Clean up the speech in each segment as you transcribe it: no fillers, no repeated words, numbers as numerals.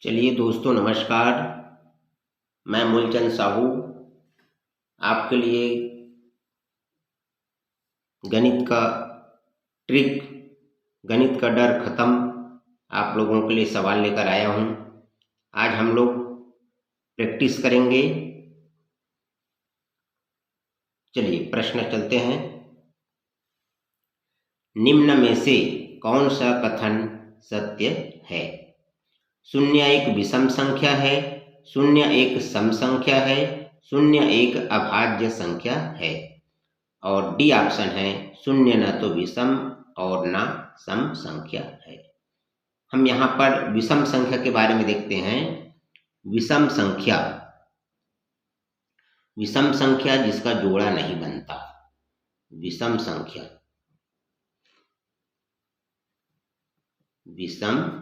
चलिए दोस्तों, नमस्कार। मैं मूलचंद साहू आपके लिए गणित का ट्रिक, गणित का डर खत्म आप लोगों के लिए सवाल लेकर आया हूं। आज हम लोग प्रैक्टिस करेंगे। चलिए प्रश्न चलते हैं। निम्न में से कौन सा कथन सत्य है? शून्य एक विषम संख्या है, शून्य एक सम संख्या है, शून्य एक अभाज्य संख्या है। और डी ऑप्शन है शून्य न तो विषम और न सम संख्या है। हम यहाँ पर विषम संख्या के बारे में देखते हैं। विषम संख्या, विषम संख्या जिसका जोड़ा नहीं बनता। विषम संख्या, विषम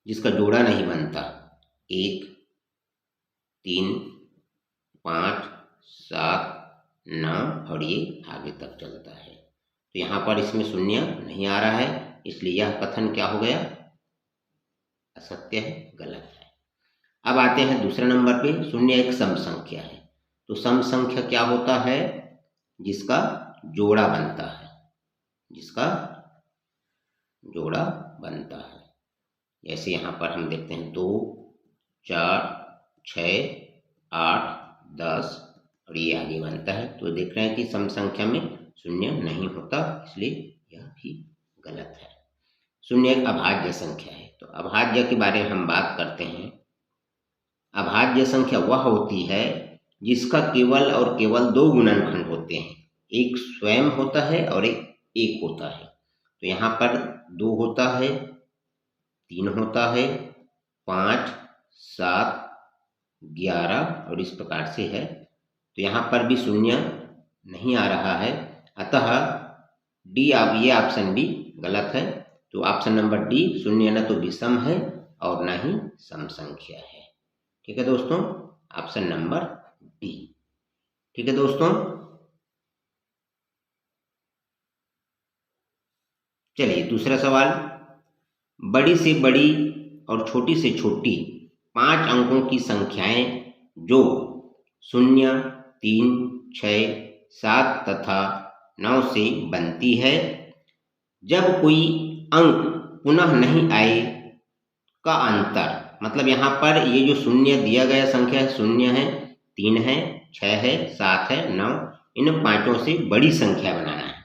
जिसका जोड़ा नहीं बनता। 1, 3, 5, 7, 9 और ये आगे तक चलता है। तो यहाँ पर इसमें शून्य नहीं आ रहा है, इसलिए यह कथन क्या हो गया? असत्य है, गलत है। अब आते हैं दूसरे नंबर पे। शून्य एक सम संख्या है। तो सम संख्या क्या होता है? जिसका जोड़ा बनता है, जिसका जोड़ा बनता है। जैसे यहाँ पर हम देखते हैं 2, 4, 6, 8, 10 और ये आगे बनता है। तो देख रहे हैं कि सम संख्या में शून्य नहीं होता, इसलिए यह भी गलत है। शून्य एक अभाज्य संख्या है। तो अभाज्य के बारे में हम बात करते हैं। अभाज्य संख्या वह होती है जिसका केवल और केवल 2 गुणनखंड होते हैं। एक स्वयं होता है और एक होता है। तो यहाँ पर 2 होता है, 3 होता है, 5, 7, 11 और इस प्रकार से है। तो यहाँ पर भी शून्य नहीं आ रहा है, अतः डी ये ऑप्शन भी गलत है। तो ऑप्शन नंबर डी, शून्य न तो विषम है और न ही सम संख्या है। ठीक है दोस्तों, ऑप्शन नंबर डी। ठीक है दोस्तों, चलिए दूसरा सवाल। बड़ी से बड़ी और छोटी से छोटी 5 अंकों की संख्याएं जो 0, 3, 6, 7 तथा 9 से बनती है, जब कोई अंक पुनः नहीं आए का अंतर। मतलब यहाँ पर ये जो शून्य दिया गया संख्या है, 0 है, 3 है, 6 है, 7 है, 9, इन 5 से बड़ी संख्या बनाना है।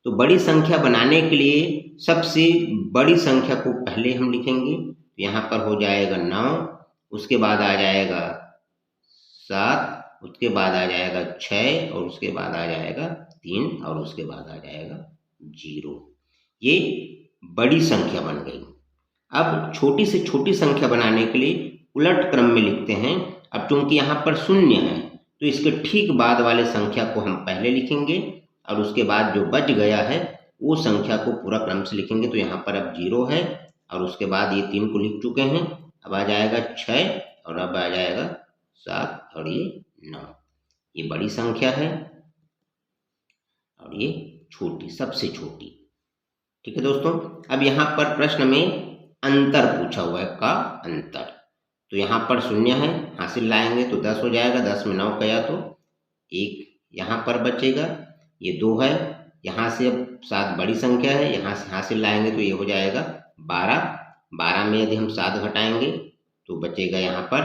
तो बड़ी संख्या बनाने के लिए सबसे बड़ी संख्या को पहले हम लिखेंगे। यहाँ पर हो जाएगा 9, उसके बाद आ जाएगा 7, उसके बाद आ जाएगा 6 और उसके बाद आ जाएगा 3 और उसके बाद आ जाएगा 0। ये बड़ी संख्या बन गई। अब छोटी से छोटी संख्या बनाने के लिए उलट क्रम में लिखते हैं। अब चूंकि यहाँ पर 0 है तो इसके ठीक बाद वाले संख्या को हम पहले लिखेंगे और उसके बाद जो बच गया है वो संख्या को पूरा क्रम से लिखेंगे। तो यहाँ पर अब 0 है और उसके बाद ये 3 को लिख चुके हैं। अब आ जाएगा 6 और अब आ जाएगा 7 और ये 9। ये बड़ी संख्या है और ये छोटी, सबसे छोटी। ठीक है दोस्तों, अब यहाँ पर प्रश्न में अंतर पूछा हुआ है, का अंतर। तो यहाँ पर 0 है, हासिल लाएंगे तो 10 हो जाएगा। 10 में 9 गया तो 1 यहाँ पर बचेगा। ये 2 है, यहाँ से अब 7 बड़ी संख्या है, यहाँ से हासिल लाएंगे तो ये हो जाएगा 12। 12 में यदि हम 7 घटाएंगे तो बचेगा यहाँ पर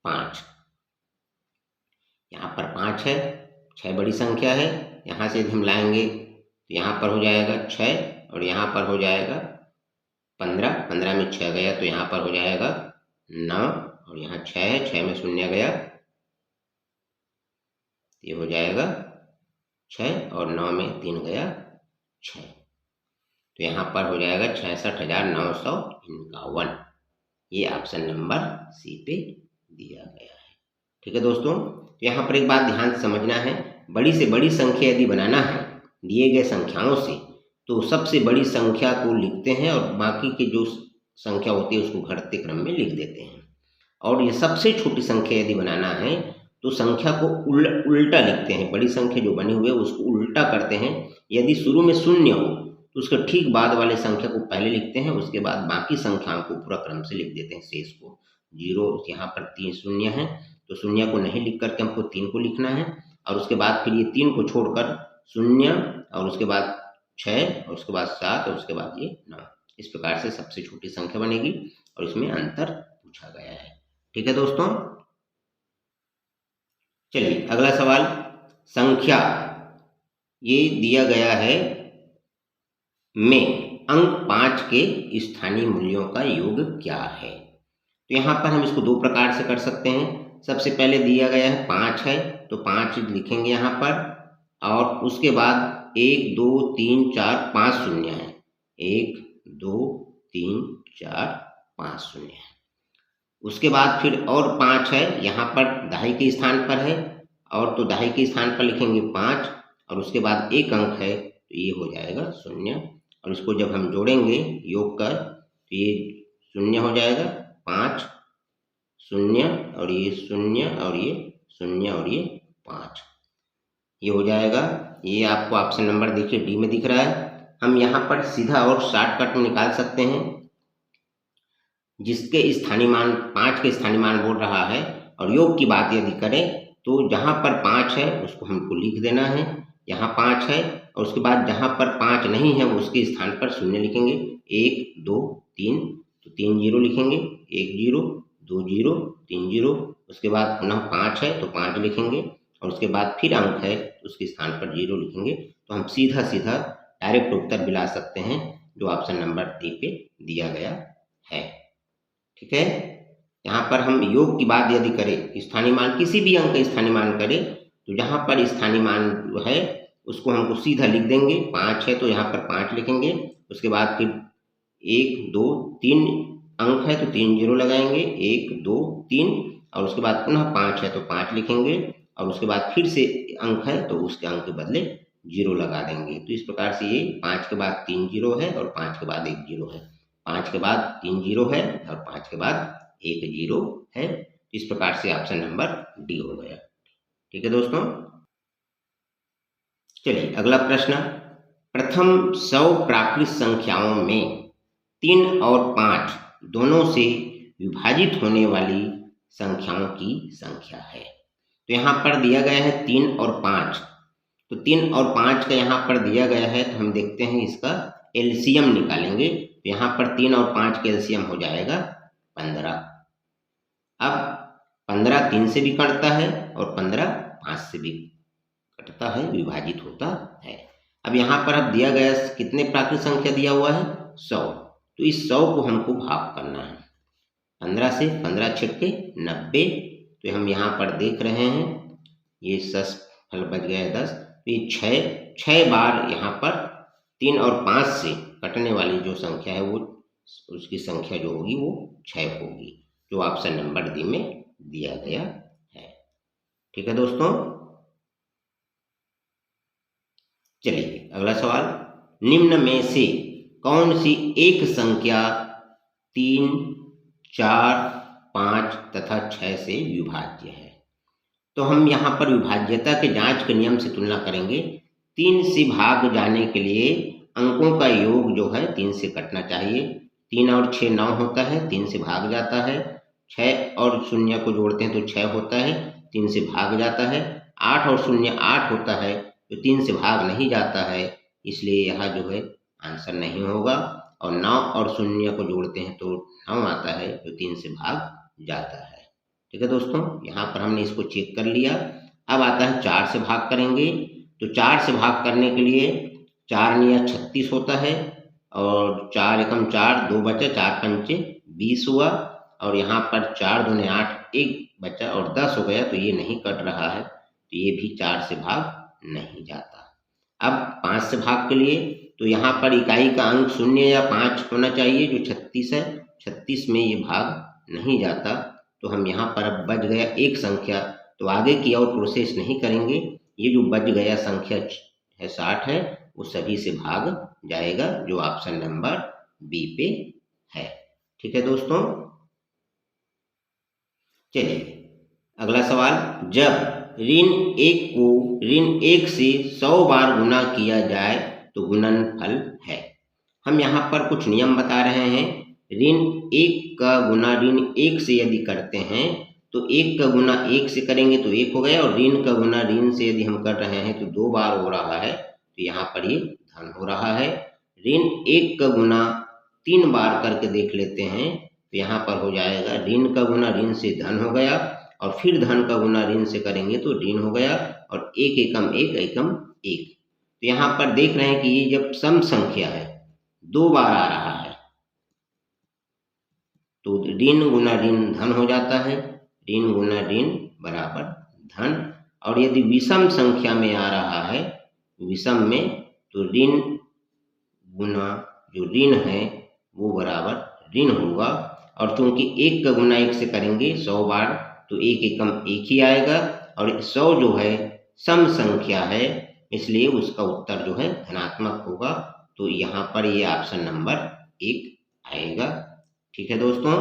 5। यहाँ पर 5 है, 6 बड़ी संख्या है, यहाँ से यदि हम लाएंगे तो यहाँ पर हो जाएगा 6 और यहाँ पर हो जाएगा 15। 15 में 6 गया तो यहाँ पर हो जाएगा 9 और यहाँ 6 है, 6 में 0 गया, ये हो जाएगा 6 और 9 में 3 गया 6। तो यहाँ पर हो जाएगा 66,951। ये ऑप्शन नंबर सी पे दिया गया है। ठीक है दोस्तों, यहाँ पर एक बात ध्यान से समझना है। बड़ी से बड़ी संख्या यदि बनाना है दिए गए संख्याओं से, तो सबसे बड़ी संख्या को लिखते हैं और बाकी की जो संख्या होती है उसको घटते क्रम में लिख देते हैं। और ये सबसे छोटी संख्या यदि बनाना है तो संख्या को उल्टा लिखते हैं। बड़ी संख्या जो बनी हुई है उसको उल्टा करते हैं। यदि शुरू में 0 हो तो उसके ठीक बाद वाले संख्या को पहले लिखते हैं, उसके बाद बाकी संख्याओं को पूरा क्रम से लिख देते हैं शेष को। 0 यहाँ पर 3 शून्य है, तो शून्य को नहीं लिख करके हमको 3 को लिखना है, और उसके बाद फिर ये 3 को छोड़कर 0 और उसके बाद 6 और उसके बाद 7 और उसके बाद ये 9। इस प्रकार से सबसे छोटी संख्या बनेगी और इसमें अंतर पूछा गया है। ठीक है दोस्तों, चलिए अगला सवाल। संख्या ये दिया गया है में अंक 5 के स्थानीय मूल्यों का योग क्या है। तो यहाँ पर हम इसको 2 प्रकार से कर सकते हैं। सबसे पहले दिया गया है 5 है, तो 5 लिखेंगे यहाँ पर, और उसके बाद 1 2 3 4 5 शून्य है, 1 2 3 4 5 शून्य है। उसके बाद फिर और 5 है, यहाँ पर दहाई के स्थान पर है, और तो दहाई के स्थान पर लिखेंगे 5 और उसके बाद 1 अंक है, तो ये हो जाएगा 0, और इसको जब हम जोड़ेंगे योग कर तो ये 0 हो जाएगा, 5 0 और ये 0 और ये 0 और ये 5, ये हो जाएगा। ये आपको ऑप्शन नंबर देखिए डी में दिख रहा है। हम यहाँ पर सीधा और शॉर्टकट में निकाल सकते हैं, जिसके स्थानीय मान 5 के स्थानीय मान बोल रहा है, और योग की बात यदि करें तो जहाँ पर 5 है उसको हमको लिख देना है, यहाँ 5 है और उसके बाद जहाँ पर 5 नहीं है उसके स्थान पर 0 लिखेंगे, 1 2 3, तो 3 0 लिखेंगे, 1 0 2 0 3 0, उसके बाद पुनः 5 है तो 5 लिखेंगे, और उसके बाद फिर अंक है तो उसके स्थान पर 0 लिखेंगे। तो हम सीधा सीधा डायरेक्ट उत्तर भी ला सकते हैं, जो ऑप्शन नंबर डी पे दिया गया है। ठीक है, यहाँ पर हम योग की बात यदि करें, स्थानीय मान किसी भी अंक का स्थानीय मान करें, तो जहाँ पर स्थानीय मान है उसको हमको सीधा लिख देंगे। 5 है तो यहाँ पर 5 लिखेंगे, उसके बाद फिर 1 2 3 अंक है तो 3 0 लगाएंगे, 1 2 3, और उसके बाद पुनः 5 है तो 5 लिखेंगे, और उसके बाद फिर से अंक है तो उसके अंक के बदले 0 लगा देंगे। तो इस प्रकार से ये 5 के बाद 3 0 है और 5 के बाद 1 0 है, 5 के बाद 3 0 है और 5 के बाद 1 0 है। इस प्रकार से ऑप्शन नंबर डी हो गया। ठीक है दोस्तों, चलिए अगला प्रश्न। प्रथम 100 प्राकृत संख्याओं में 3 और 5 दोनों से विभाजित होने वाली संख्याओं की संख्या है। तो यहाँ पर दिया गया है 3 और 5, तो 3 और 5 का यहाँ पर दिया गया है, तो हम देखते हैं इसका एलसीएम निकालेंगे। तो यहाँ पर 3 और 5 का एलसीएम हो जाएगा 15। अब 15 3 से भी कटता है और 15 5 से भी कटता है, विभाजित होता है। अब यहाँ पर अब दिया गया कितने प्राकृत संख्या दिया हुआ है 100, तो इस 100 को हमको भाग करना है 15 से, 15 छिक्के 90, तो हम यहाँ पर देख रहे हैं ये 10 फल बच गया 10, तो ये 6 बार यहाँ पर 3 और 5 से कटने वाली जो संख्या है वो उसकी संख्या जो होगी वो 6 होगी, जो ऑप्शन नंबर डी में दिया गया है। ठीक है दोस्तों, चलिए अगला सवाल। निम्न में से कौन सी एक संख्या 3 4 5 तथा 6 से विभाज्य है। तो हम यहाँ पर विभाज्यता के जांच के नियम से तुलना करेंगे। 3 से भाग जाने के लिए अंकों का योग जो है 3 से कटना चाहिए। 3 और 6 9 होता है, 3 से भाग जाता है। 6 और 0 को जोड़ते हैं तो 6 होता है, 3 से भाग जाता है। 8 और 0 8 होता है, तो 3 से भाग नहीं जाता है, इसलिए यहाँ जो है आंसर नहीं होगा। और 9 और 0 को जोड़ते हैं तो 9 आता है, जो 3 से भाग जाता है। ठीक है दोस्तों, यहाँ पर हमने इसको चेक कर लिया। अब आता है 4 से भाग करेंगे, तो 4 से भाग करने के लिए 4 निया 36 होता है, और 4 एकम 4 2 बचा, 4 पंचे 20 हुआ, और यहाँ पर 4 दूने 8 1 बचा और 10 हो गया, तो ये नहीं कट रहा है, तो ये भी 4 से भाग नहीं जाता। अब 5 से भाग के लिए, तो यहाँ पर इकाई का अंक 0 या 5 होना चाहिए, जो 36 है। 36 में ये भाग नहीं जाता, तो हम यहाँ पर अब बच गया एक संख्या, तो आगे की और प्रोसेस नहीं करेंगे। ये जो बच गया संख्या है 60 है, वो सभी से भाग जाएगा, जो ऑप्शन नंबर बी पे है। ठीक है दोस्तों, चलिए अगला सवाल। जब ऋण 1 को ऋण 1 से 100 बार गुना किया जाए तो गुणनफल है। हम यहाँ पर कुछ नियम बता रहे हैं। ऋण 1 का गुना ऋण 1 से यदि करते हैं तो 1 का गुना 1 से करेंगे तो 1 हो गया, और ऋण का गुना ऋण से यदि हम कर रहे हैं तो 2 बार हो रहा है, तो यहाँ पर ये धन हो रहा है। ऋण 1 का गुना 3 बार करके देख लेते हैं, तो यहाँ पर हो जाएगा ऋण का गुना ऋण से धन हो गया, और फिर धन का गुना ऋण से करेंगे तो ऋण हो गया, और 1 एकम 1 एकम 1। तो यहाँ पर देख रहे हैं कि ये जब सम संख्या है 2 बार आ रहा है तो ऋण गुना ऋण धन हो जाता है, ऋण गुना ऋण बराबर धन। और यदि विषम संख्या में आ रहा है, विषम में, तो ऋण गुना जो ऋण है वो बराबर ऋण होगा। और चूंकि 1 का गुना 1 से करेंगे 100 बार, तो 1 एकम 1 ही आएगा, और 100 जो है सम संख्या है, इसलिए उसका उत्तर जो है धनात्मक होगा। तो यहाँ पर ये ऑप्शन नंबर 1 आएगा। ठीक है दोस्तों,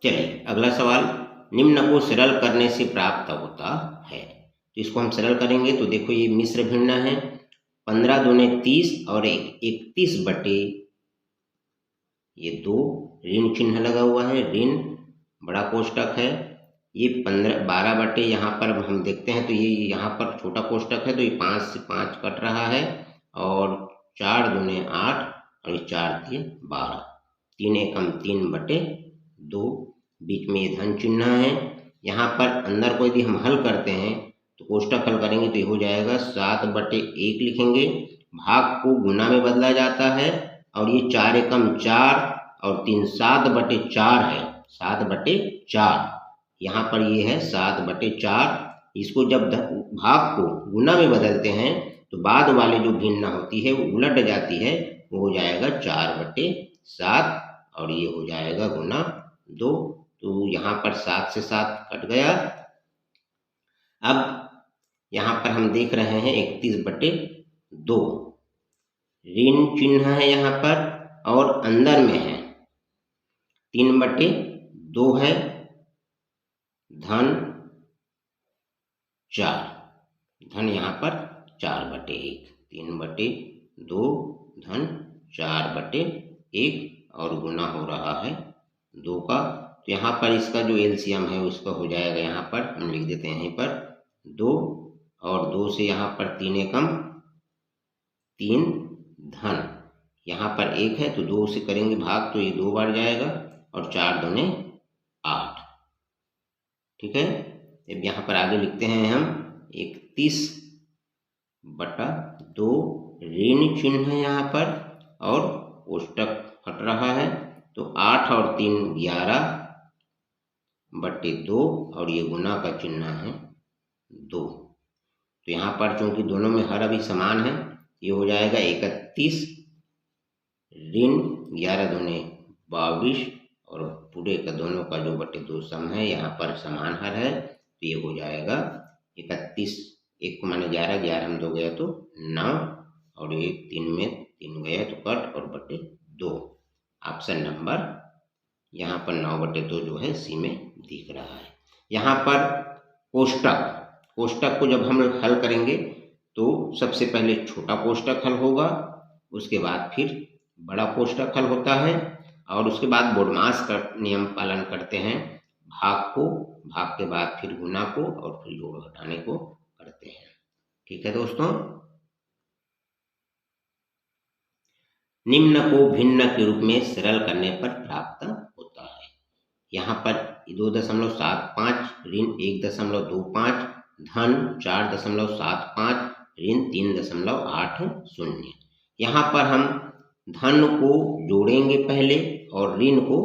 चलिए अगला सवाल, निम्न को सरल करने से प्राप्त होता है। तो इसको हम सरल करेंगे तो देखो ये मिश्र भिन्न है, 15 दूने 30 और 31 बटे ये 2, ऋण चिन्ह लगा हुआ है, ऋण बड़ा कोष्टक है, ये 12 बटे यहाँ पर हम देखते हैं तो ये यहाँ पर छोटा कोष्टक है, तो ये 5 से 5 कट रहा है, और 4 दूने 8 और 4 3 12, 3 एकम 3 बटे 2, बीच में ये धन चिन्ह है। यहाँ पर अंदर को यदि हम हल करते हैं तो कोष्टक हल करेंगे तो ये हो जाएगा 7 बटे 1 लिखेंगे, भाग को गुना में बदला जाता है, और ये 4 एकम 4 और 3 7 बटे 4 है, 7 बटे 4, यहाँ पर ये है 7 बटे 4। इसको जब भाग को गुना में बदलते हैं तो बाद वाले जो भिन्न होती है वो उलट जाती है, वो हो जाएगा 4 बटे 7, और ये हो जाएगा गुना 2। तो यहाँ पर 7 से 7 कट गया। अब यहाँ पर हम देख रहे हैं 31 बटे 2, ऋण चिन्ह है यहाँ पर, और अंदर में है 3 बटे 2 है, धन 4, धन यहाँ पर 4 बटे 1, 3 बटे 2 धन 4 बटे 1, और गुना हो रहा है 2 का। तो यहाँ पर इसका जो एलसीएम है उसका हो जाएगा, यहाँ पर हम लिख देते हैं यहीं पर 2, और 2 से यहाँ पर 3 एकम 3 धन, यहाँ पर 1 है तो 2 से करेंगे भाग तो ये 2 बार जाएगा, और 4 दूने 8। ठीक है, अब यहाँ पर आगे लिखते हैं हम 31 बटा 2, ऋण चिन्ह है यहाँ पर, और कोष्टक हट रहा है, तो 8 और 3 11 बटे 2, और ये गुना का चिन्ह है 2। तो यहाँ पर चूंकि दोनों में हर अभी समान है, ये हो जाएगा 31 ऋण 11 दूने 22, और पूरे का दोनों का जो बटे 2 सम है, यहाँ पर समान हर है, तो ये हो जाएगा 31, 1 को माने 11, 11 में 2 गया तो 9, और ये 3 में 3 गया तो कट, और बटे 2। ऑप्शन नंबर यहाँ पर 9 बटे 2 जो है सी में दिख रहा है। यहाँ पर कोष्टक को जब हम हल करेंगे तो सबसे पहले छोटा कोष्टक हल होगा, उसके बाद फिर बड़ा कोष्टक हल होता है, और उसके बाद बोडमास का नियम पालन करते हैं, भाग के बाद फिर गुना को, और फिर जोड़ घटाने को करते हैं। ठीक है दोस्तों, निम्न को भिन्न के रूप में सरल करने पर प्राप्त होता है। यहाँ पर 2.75 ऋण 1.25, धन 4.75, ऋण 3.80। यहाँ पर हम धन को जोड़ेंगे पहले और ऋण को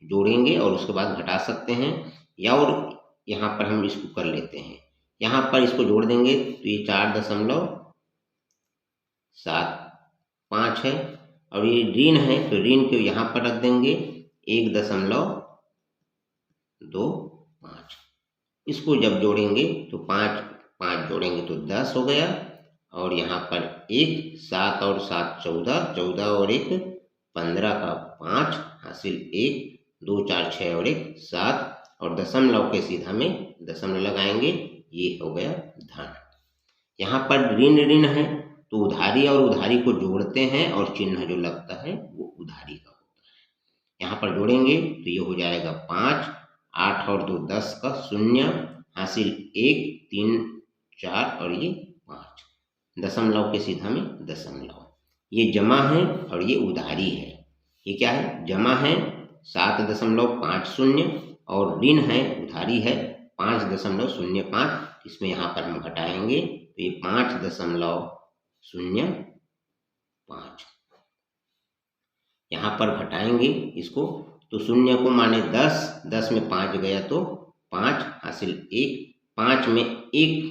जोड़ेंगे और उसके बाद घटा सकते हैं, या और यहाँ पर हम इसको कर लेते हैं, यहाँ पर इसको जोड़ देंगे तो ये 4.75 है, और ये ऋण है तो ऋण को यहाँ पर रख देंगे 1.25। इसको जब जोड़ेंगे तो 5 जोड़ेंगे तो 10 हो गया, और यहाँ पर 1 7 और 7 14, 14 और 1 15 का 5 हासिल 1 2 4 6 और 1 7, और दशमलव के सीधा में दशमलव लगाएंगे, ये हो गया धन। यहाँ पर ऋण है तो उधारी और उधारी को जोड़ते हैं और चिन्ह जो लगता है वो उधारी का होता है। यहाँ पर जोड़ेंगे तो ये हो जाएगा 5, 8 और 2 10 का 0, हासिल 1, 3 4 और ये 5, दशमलव के सीधा में दशमलव। ये जमा है और ये उधारी है। ये क्या है? जमा है 7.50 और ऋण है, उधारी है 5.05। इसमें यहाँ पर हम घटाएंगे तो ये 5.05 यहाँ पर घटाएंगे इसको तो 0 को माने 10, 10 में 5 गया तो 5, हासिल 1, 5 में 1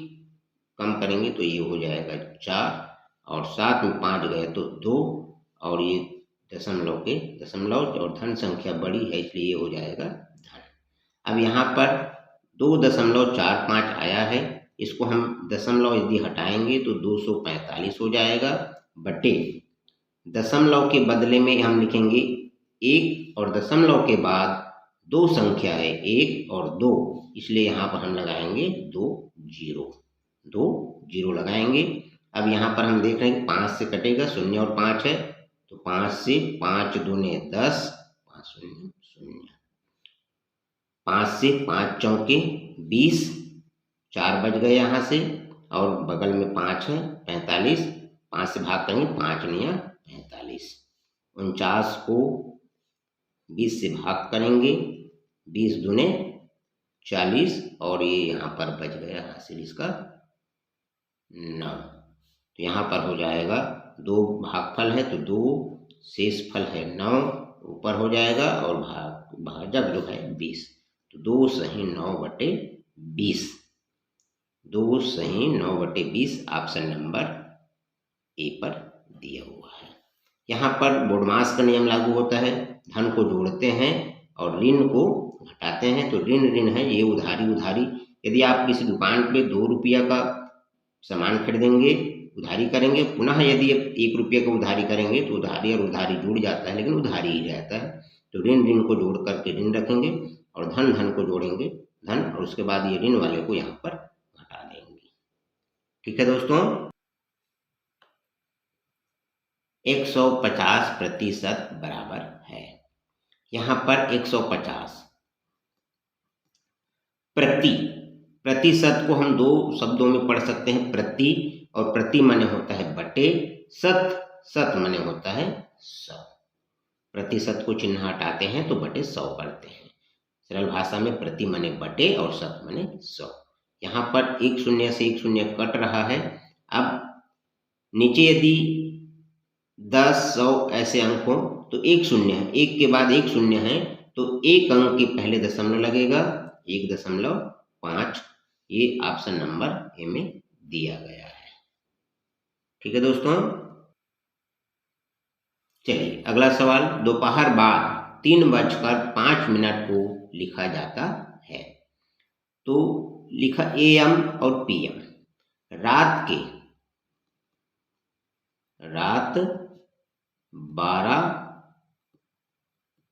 कम करेंगे तो ये हो जाएगा 4 और 7 में 5 गया तो 2 और ये दशमलव के दशमलव और धन संख्या बड़ी है इसलिए ये हो जाएगा धन। अब यहाँ पर 2.45 आया है, इसको हम दशमलव यदि हटाएंगे तो 245 हो जाएगा बटे दशमलव के बदले में हम लिखेंगे 1 और दशमलव के बाद 2 संख्या है 1 और 2, इसलिए यहाँ पर हम लगाएंगे 2 जीरो लगाएंगे। अब यहाँ पर हम देख रहे हैं 5 से कटेगा, 0 और 5 है तो 5 से 5 दूने 10, 5 0 0, 5 से 5 चौके 20, 4 बच गए यहाँ से और बगल में 5 है 45, 5 से भाग करेंगे 5 निया 45, 49 को 20 से भाग करेंगे, 20 दूने 40 और ये यहाँ पर बच गया हासिल इसका 9। तो यहाँ पर हो जाएगा 2 भागफल है तो 2, शेष फल है 9 ऊपर हो जाएगा और भाजक जो है 20, तो 2 सही 9 बटे 20, 2 सही 9 बटे 20 ऑप्शन नंबर ए पर दिया हुआ है। यहाँ पर बोडमास का नियम लागू होता है, धन को जोड़ते हैं और ऋण को घटाते हैं तो ऋण है, ये उधारी। यदि आप किसी दुकान पे 2 रुपया का सामान खरीदेंगे उधारी करेंगे, पुनः यदि 1 रुपये का उधारी करेंगे तो उधारी और उधारी जुड़ जाता है लेकिन उधारी ही रहता है। तो ऋण को जोड़ करके ऋण रखेंगे और धन को जोड़ेंगे धन और उसके बाद ये ऋण वाले को यहाँ पर घटा देंगे। ठीक है दोस्तों, 150% बराबर है। यहाँ पर 150 प्रतिशत को हम 2 शब्दों में पढ़ सकते हैं, प्रति और प्रति माने होता है बटे, सत माने होता है 100। प्रतिशत को चिन्ह हटाते हैं तो बटे 100 करते हैं। सरल भाषा में प्रति माने बटे और शत माने 100। यहाँ पर 1 0 से 1 0 कट रहा है। अब नीचे यदि 10 100 ऐसे अंक हो तो 1 0 है, 1 के बाद 1 0 है तो 1 अंक के पहले दशमलव लगेगा 1.5, ये ऑप्शन नंबर ए में दिया गया है। ठीक है दोस्तों, चलिए अगला सवाल, दोपहर बाद 3:05 को लिखा जाता है तो लिखा AM और PM, रात 12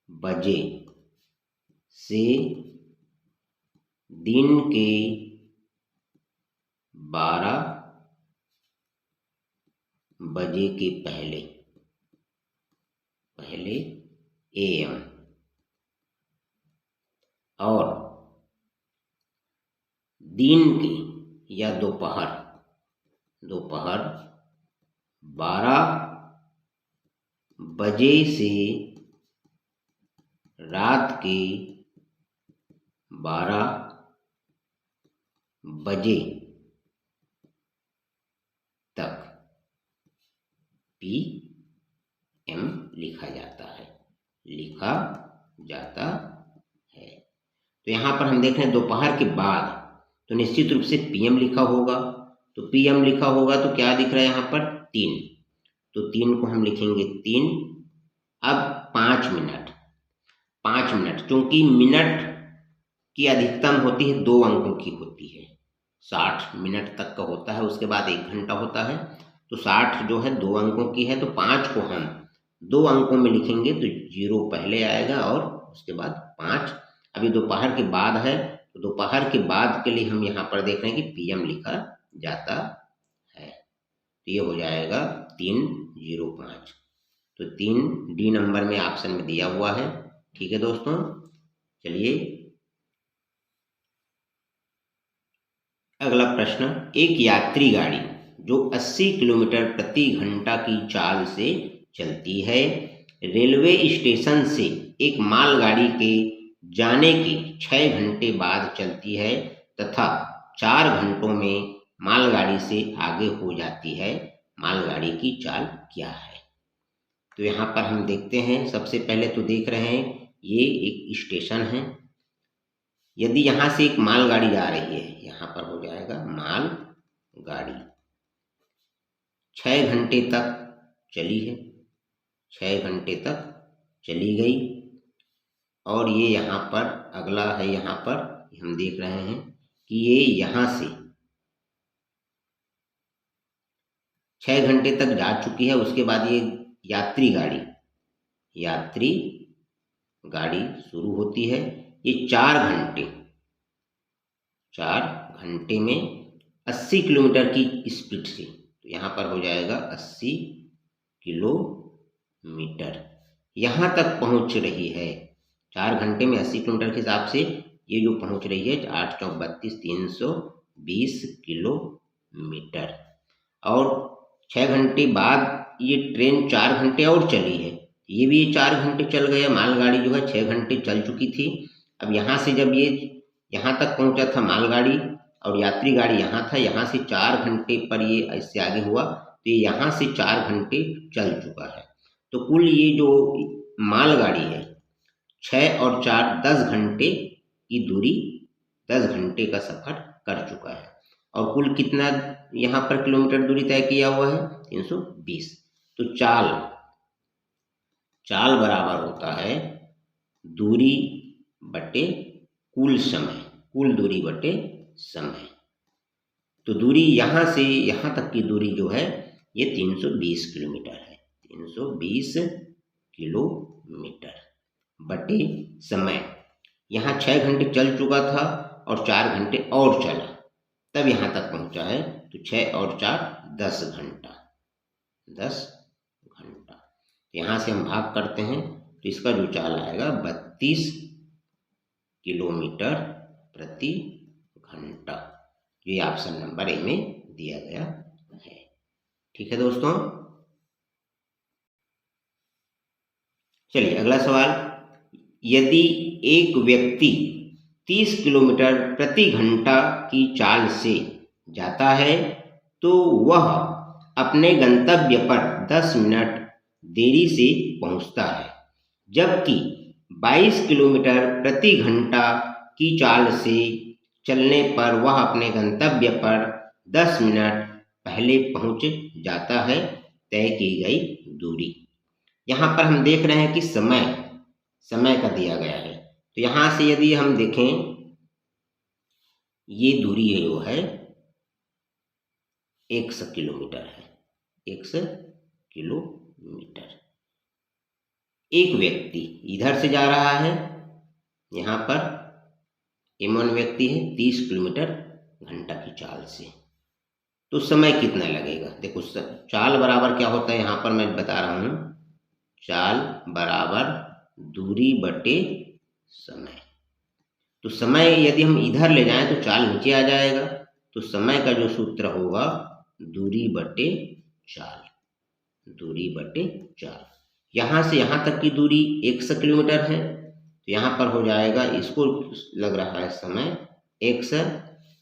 बजे से दिन के 12 बजे के पहले AM और दिन के या दोपहर 12 बजे से रात के 12 बजे तक PM लिखा जाता है। तो यहाँ पर हम देख रहे हैं दोपहर के बाद, तो निश्चित रूप से PM लिखा होगा। तो PM लिखा होगा तो क्या दिख रहा है यहाँ पर 3, तो 3 को हम लिखेंगे 3। अब 5 मिनट, क्योंकि मिनट की अधिकतम होती है 2 अंकों की होती है, 60 मिनट तक का होता है, उसके बाद 1 घंटा होता है। तो 60 जो है 2 अंकों की है तो 5 को हम 2 अंकों में लिखेंगे तो 0 पहले आएगा और उसके बाद 5। अभी दोपहर के बाद है तो दोपहर के बाद के लिए हम यहाँ पर देख रहे हैं कि PM लिखा जाता है। तो ये हो जाएगा 305। तो 3 डी नंबर में ऑप्शन में दिया हुआ है। ठीक है दोस्तों, चलिए अगला प्रश्न। एक यात्री गाड़ी जो 80 किलोमीटर प्रति घंटा की चाल से चलती है, रेलवे स्टेशन से एक मालगाड़ी के जाने के 6 घंटे बाद चलती है तथा 4 घंटों में मालगाड़ी से आगे हो जाती है, मालगाड़ी की चाल क्या है? तो यहाँ पर हम देखते हैं, सबसे पहले तो देख रहे हैं ये एक स्टेशन है। यदि यहाँ से एक मालगाड़ी जा रही है, यहाँ पर हो जाएगा मालगाड़ी 6 घंटे तक चली है, 6 घंटे तक चली गई। और ये यहाँ पर अगला है, यहाँ पर हम देख रहे हैं कि ये यहाँ से 6 घंटे तक जा चुकी है। उसके बाद ये यात्री गाड़ी शुरू होती है। ये 4 घंटे में 80 किलोमीटर की स्पीड से, तो यहाँ पर हो जाएगा 80 किलोमीटर यहाँ तक पहुँच रही है। 4 घंटे में 80 किलोमीटर के हिसाब से ये जो पहुँच रही है 8 चौक 32 320 किलोमीटर। और 6 घंटे बाद ये ट्रेन 4 घंटे और चली है, ये भी 4 घंटे चल गया। मालगाड़ी जो है 6 घंटे चल चुकी थी। अब यहाँ से जब ये यहाँ तक पहुँचा था मालगाड़ी और यात्री गाड़ी यहाँ था, यहाँ से 4 घंटे पर ये इससे आगे हुआ, तो ये यहाँ से 4 घंटे चल चुका है। तो कुल ये जो मालगाड़ी है 6 और 4 10 घंटे की दूरी, 10 घंटे का सफर कर चुका है। और कुल कितना यहाँ पर किलोमीटर दूरी तय किया हुआ है? 320। तो चाल बराबर होता है दूरी बटे कुल समय, कुल दूरी बटे समय। तो दूरी यहाँ से यहाँ तक की दूरी जो है ये 320 किलोमीटर है, 320 किलोमीटर बटे समय। यहाँ 6 घंटे चल चुका था और 4 घंटे और चला, तब यहाँ तक पहुँचा है। तो 6 और 4 10 घंटा, 10 घंटा। यहाँ से हम भाग करते हैं तो इसका जो चाल आएगा 32 किलोमीटर प्रति घंटा। ये ऑप्शन नंबर ए में दिया गया है। ठीक है दोस्तों, चलिए अगला सवाल। यदि एक व्यक्ति 30 किलोमीटर प्रति घंटा की चाल से जाता है तो वह अपने गंतव्य पर 10 मिनट देरी से पहुंचता है, जबकि 22 किलोमीटर प्रति घंटा की चाल से चलने पर वह अपने गंतव्य पर 10 मिनट पहले पहुंच जाता है, तय की गई दूरी। यहाँ पर हम देख रहे हैं कि समय का दिया गया है। तो यहाँ से यदि हम देखें, ये दूरी है जो है 100 किलोमीटर है, 100 किलोमीटर। एक व्यक्ति इधर से जा रहा है, यहाँ पर M1 व्यक्ति है 30 किलोमीटर घंटा की चाल से, तो समय कितना लगेगा? देखो चाल बराबर क्या होता है, यहाँ पर मैं बता रहा हूँ, चाल बराबर दूरी बटे समय। तो समय यदि हम इधर ले जाएं तो चाल नीचे आ जाएगा। तो समय का जो सूत्र होगा दूरी बटे चाल, दूरी बटे चाल। यहाँ से यहाँ तक की दूरी 100 किलोमीटर है, तो यहाँ पर हो जाएगा, इसको लग रहा है समय 100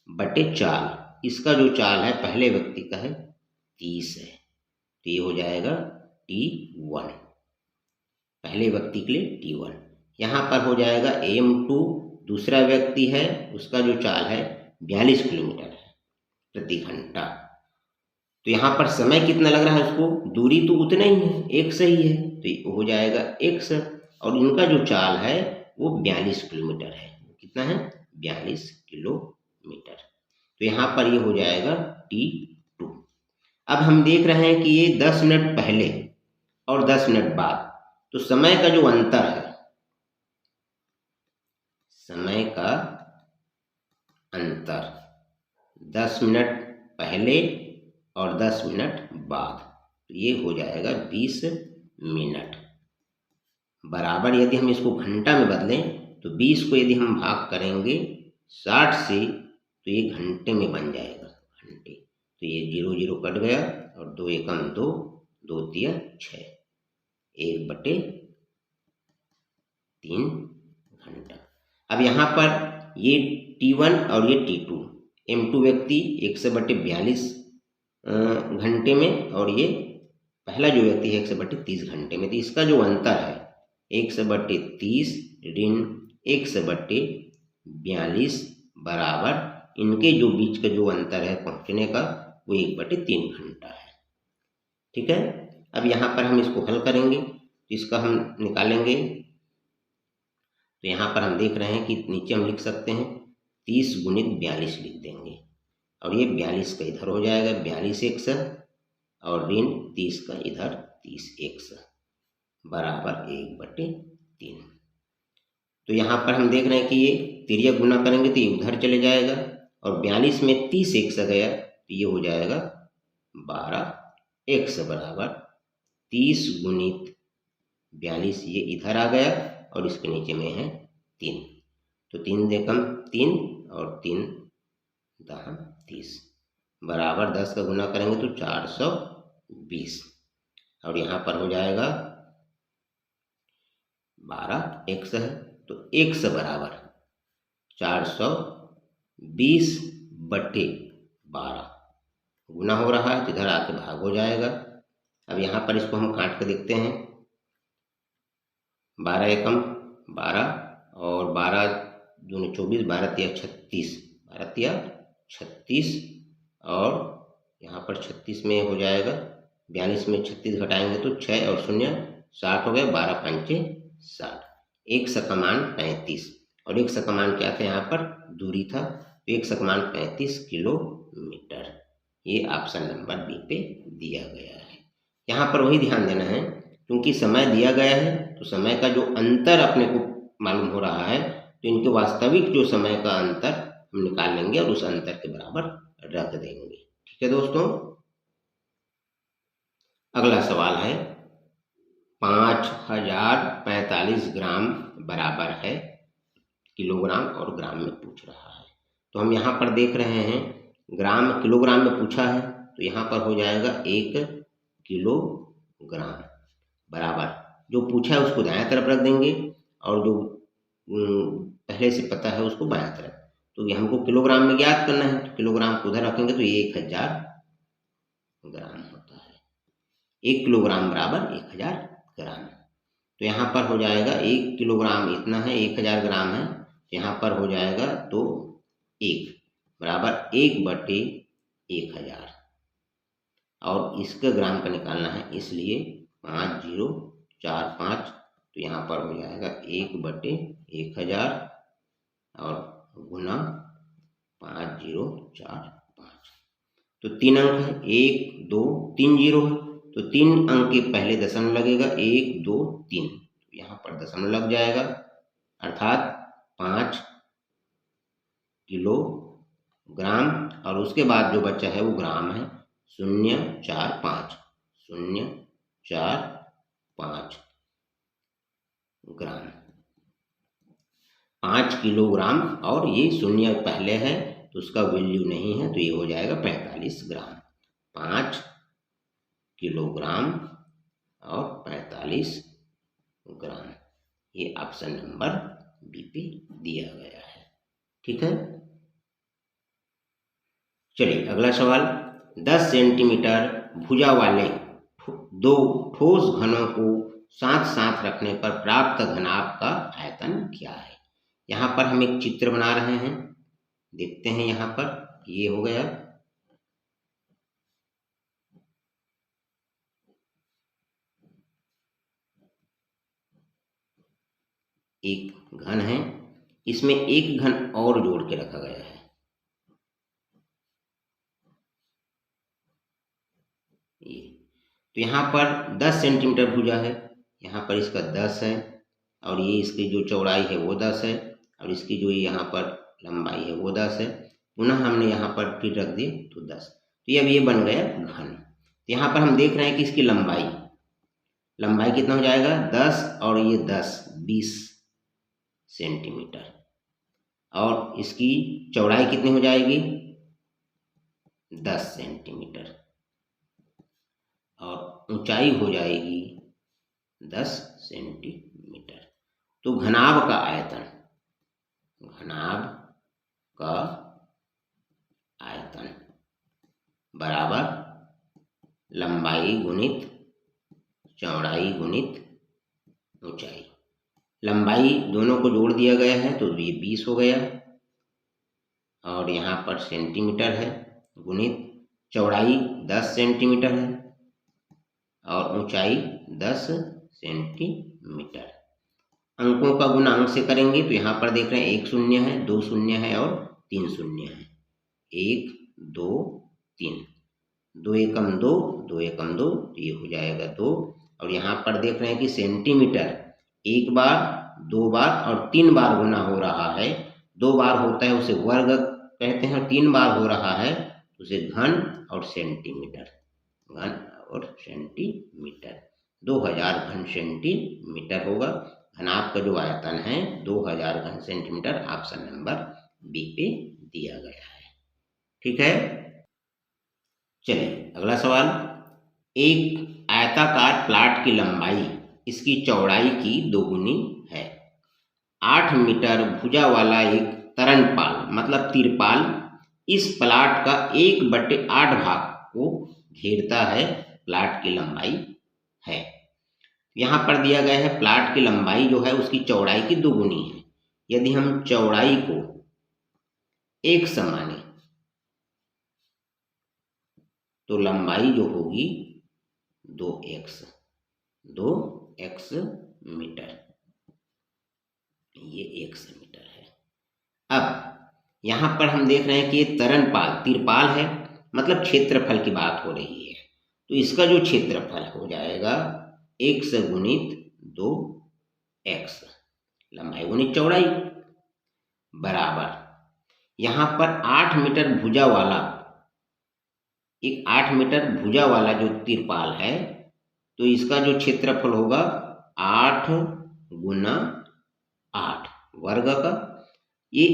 बटे चाल। इसका जो चाल है पहले व्यक्ति का है 30 है, तो ये हो जाएगा T1, पहले व्यक्ति के लिए T1। यहाँ पर हो जाएगा M2 दूसरा व्यक्ति है, उसका जो चाल है 42 किलोमीटर है प्रति घंटा। तो यहाँ पर समय कितना लग रहा है उसको? दूरी तो उतना ही है, 100 ही है, तो हो जाएगा 100। और इनका जो चाल है वो 42 किलोमीटर है। कितना है? 42 किलोमीटर। तो यहाँ पर ये हो जाएगा T2। अब हम देख रहे हैं कि ये 10 मिनट पहले और 10 मिनट बाद, तो समय का जो अंतर है, समय का अंतर 10 मिनट पहले और 10 मिनट बाद, तो ये हो जाएगा 20 मिनट। बराबर यदि हम इसको घंटा में बदलें तो 20 को यदि हम भाग करेंगे 60 से तो ये घंटे में बन जाएगा, घंटे। तो ये 0 0 कट गया और 2 एकम 2, 2 तिया 6, 1/3 घंटा। अब यहाँ पर ये T1 और ये T2, M2 व्यक्ति 100/42 घंटे में और ये पहला जो व्यक्ति है 100/30 घंटे में। तो इसका जो अंतर है 100/30 ऋण 100/42 बराबर इनके जो बीच का जो अंतर है पहुंचने का वो 1/3 घंटा है। ठीक है, अब यहाँ पर हम इसको हल करेंगे तो इसका हम निकालेंगे। तो यहाँ पर हम देख रहे हैं कि नीचे हम लिख सकते हैं 30 गुणित 42 लिख देंगे और ये 42 का इधर हो जाएगा 42x और ऋण 30 का इधर 30x बराबर 1/3। तो यहाँ पर हम देख रहे हैं कि ये तिर्यक गुना करेंगे तो ये उधर चले जाएगा और 42 में 30x गया तो ये हो जाएगा 12x बराबर 30 गुणित 42, ये इधर आ गया और इसके नीचे में है 3, तो 3 एकम 3 और 3 दहा 30 बराबर 10 का गुना करेंगे तो 420 और यहाँ पर हो जाएगा 12x है तो x बराबर 420/12 गुना हो रहा है तो इधर आके भाग हो जाएगा। अब यहाँ पर इसको हम काट के देखते हैं, 12 एकम 12 और 12 दूनी 24, 12 तिया 36, 12 तिया 36 और यहाँ पर 36 में हो जाएगा 42 में 36 घटाएंगे तो 6 और 0 60 हो गए, 12 पंचे 60, x का मान 35 और x का मान क्या था यहाँ पर दूरी था, तो x का मान 35 किलोमीटर। ये ऑप्शन नंबर बी पे दिया गया है। यहाँ पर वही ध्यान देना है क्योंकि समय दिया गया है तो समय का जो अंतर अपने को मालूम हो रहा है तो इनके वास्तविक जो समय का अंतर हम निकाल लेंगे और उस अंतर के बराबर रख देंगे। ठीक है दोस्तों, अगला सवाल है 5045 ग्राम बराबर है किलोग्राम और ग्राम में पूछ रहा है। तो हम यहाँ पर देख रहे हैं ग्राम किलोग्राम में पूछा है तो यहाँ पर हो जाएगा 1 किलोग्राम बराबर जो पूछा है उसको दायां तरफ रख देंगे और जो पहले से पता है उसको बायां तरफ। तो ये हमको किलोग्राम में ज्ञात करना है तो किलोग्राम को उधर रखेंगे तो 1000 ग्राम होता है। 1 किलोग्राम बराबर 1000 ग्राम। तो यहाँ पर हो जाएगा 1 किलोग्राम इतना है, 1000 ग्राम है, यहाँ पर हो जाएगा तो 1 बराबर 1/1000 और इसका ग्राम का निकालना है इसलिए 5045, तो यहाँ पर हो जाएगा 1/1000 और गुना 5045। तो 3 अंक है, 1 2 3 0 है तो 3 अंक के पहले दशमलव लगेगा 1 2 3, तो यहाँ पर दशमलव लग जाएगा अर्थात 5 किलोग्राम और उसके बाद जो बच्चा है वो ग्राम है 045 ग्राम। 5 किलोग्राम और ये 0 पहले है तो उसका वैल्यू नहीं है तो ये हो जाएगा 45 ग्राम। 5 किलोग्राम और 45 ग्राम, ये ऑप्शन नंबर बी पे दिया गया है। ठीक है, चलिए अगला सवाल 10 सेंटीमीटर भुजा वाले 2 ठोस घनों को साथ साथ रखने पर प्राप्त घनाभ का आयतन क्या है। यहाँ पर हम एक चित्र बना रहे हैं, देखते हैं। यहाँ पर ये हो गया, एक घन है, इसमें एक घन और जोड़ के रखा गया है। ये तो यहाँ पर 10 सेंटीमीटर भुजा है, यहाँ पर इसका 10 है और ये इसकी जो चौड़ाई है वो 10 है और इसकी जो यहाँ पर लंबाई है वो 10 है। पुनः हमने यहाँ पर फिर रख दिए तो 10, तो अब ये बन गया घन। तो यहाँ पर हम देख रहे हैं कि इसकी लंबाई कितना हो जाएगा 10 और ये 10 20 सेंटीमीटर, और इसकी चौड़ाई कितनी हो जाएगी 10 सेंटीमीटर, और ऊंचाई हो जाएगी 10 सेंटीमीटर। तो घनाभ का आयतन बराबर लंबाई गुणित चौड़ाई गुणित ऊंचाई। लंबाई दोनों को जोड़ दिया गया है तो ये 20 हो गया, और यहाँ पर सेंटीमीटर है, गुणित चौड़ाई 10 सेंटीमीटर है और ऊंचाई 10 सेंटीमीटर। अंकों का गुना अंक से करेंगे तो यहाँ पर देख रहे हैं 1 शून्य है, 2 शून्य है और 3 शून्य है। 1 2 3, 2 एकम 2, 2 एकम 2, तो ये हो जाएगा 2। और यहाँ पर देख रहे हैं कि सेंटीमीटर एक बार, दो बार और 3 बार गुना हो रहा है। 2 बार होता है उसे वर्ग कहते हैं, 3 बार हो रहा है उसे घन और सेंटीमीटर, घन और सेंटीमीटर। 2000 घन सेंटीमीटर होगा। घनाभ का जो आयतन है 2000 घन सेंटीमीटर, ऑप्शन नंबर बी पे दिया गया है। ठीक है, चलिए अगला सवाल। एक आयताकार प्लाट की लंबाई इसकी चौड़ाई की दोगुनी है। 8 मीटर भुजा वाला एक तरनपाल मतलब तिरपाल इस प्लाट का 1/8 भाग को घेरता है। प्लाट की लंबाई है, यहाँ पर दिया गया है प्लाट की लंबाई जो है उसकी चौड़ाई की दोगुनी है। यदि हम चौड़ाई को 1 से माने तो लंबाई जो होगी 2x मीटर, ये 1 मीटर है। अब यहाँ पर हम देख रहे हैं कि ये तरनपाल तिरपाल है, मतलब क्षेत्रफल की बात हो रही है, तो इसका जो क्षेत्रफल हो जाएगा 1 गुणित 2x, लंबाई गुणित चौड़ाई, बराबर यहाँ पर 8 मीटर भुजा वाला, एक 8 मीटर भुजा वाला जो तिरपाल है तो इसका जो क्षेत्रफल होगा 8 गुना 8 वर्ग का, ये